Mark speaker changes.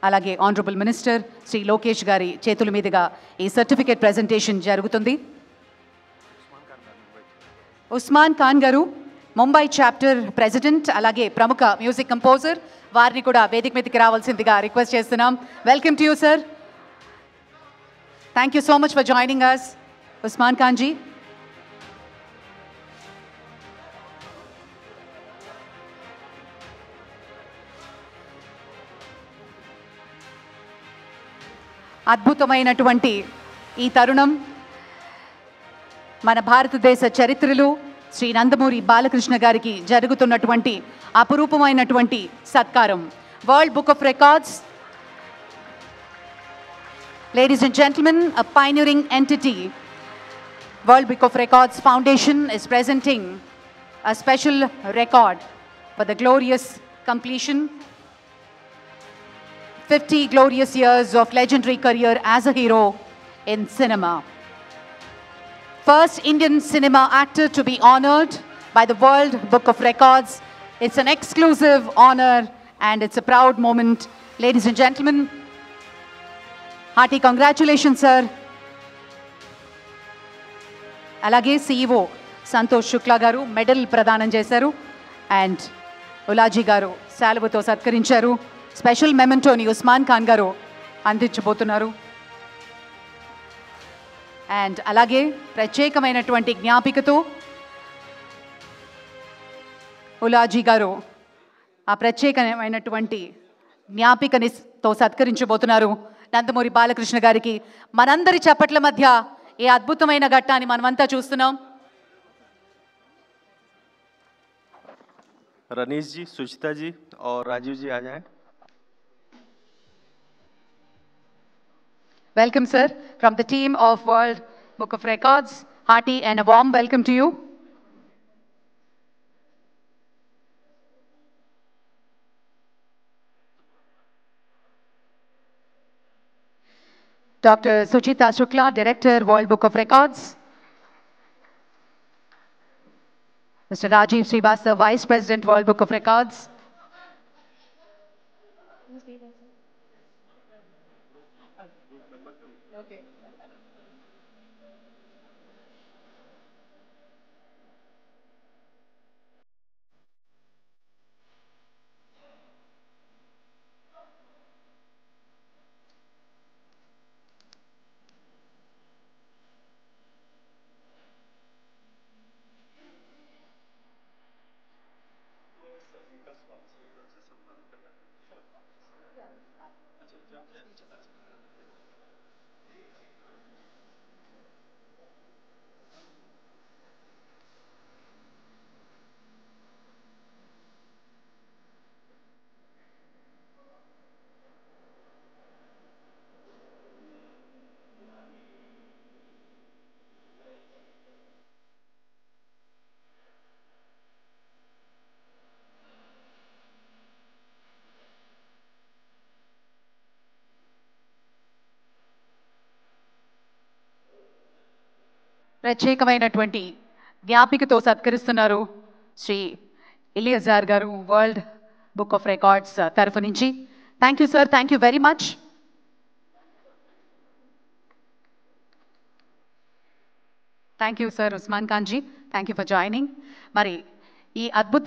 Speaker 1: అలాగే honourable minister Shri Lokesh గారి చేతుల మీదుగా ఈ సర్టిఫికేట్ ప్రెజెంటేషన్ జరుగుతుంది. ఉస్మాన్ ఖాన్ గారు ముంబై చాప్టర్ ప్రెసిడెంట్, అలాగే ప్రముఖ మ్యూజిక్ కంపోజర్, వారిని కూడా వేదిక మీదకి రావాల్సిందిగా రిక్వెస్ట్ చేస్తున్నాం. Welcome to you sir. Thank you so much for joining us, Usman Khan ji. అద్భుతమైనటువంటి ఈ తరుణం మన భారతదేశ చరిత్రలో శ్రీ నందమూరి బాలకృష్ణ గారికి జరుగుతున్నటువంటి అపురూపమైనటువంటి సత్కారం. World book of records, ladies and gentlemen, a pioneering entity, World Book of Records Foundation is presenting a special record for the glorious completion 50 glorious years of legendary career as a hero in cinema. First Indian cinema actor to be honored by the World Book of Records. It's an exclusive honor and it's a proud moment. Ladies and gentlemen, hearty congratulations, sir. Alage CEO Santosh Shukla garu medal pradhanam chesaru and Ulaji garu saluvuto satkarincharu. Special మెమెంటోని ఉస్మాన్ ఖాన్ గారు అందించబోతున్నారు. And అలాగే ప్రత్యేకమైనటువంటి జ్ఞాపికతో ఉలాజీ గారు ఆ ప్రత్యేకమైనటువంటి జ్ఞాపికతో సత్కరించబోతున్నారు నందమూరి బాలకృష్ణ గారికి. మనందరి చప్పట్ల మధ్య ఈ అద్భుతమైన ఘట్టాన్ని మనమంతా చూస్తున్నాం.
Speaker 2: रनीश जी, सुचिता जी और राजीव जी आ जाएं.
Speaker 1: Welcome, sir, from the team of World Book of Records. Hearty and a warm welcome to you. Dr. Suchita Shukla, Director, World Book of Records. Mr. Rajiv Srivastava, Vice President, World Book of Records. ప్రత్యేకమైనటువంటి జ్ఞాపికతో సత్కరిస్తున్నారు శ్రీ ఇలియజార్ గారు world book of records తరఫు నుంచి. Thank you sir, thank you very much. Thank you sir Usman Khan ji, thank you for joining. మరి ఈ అద్భుత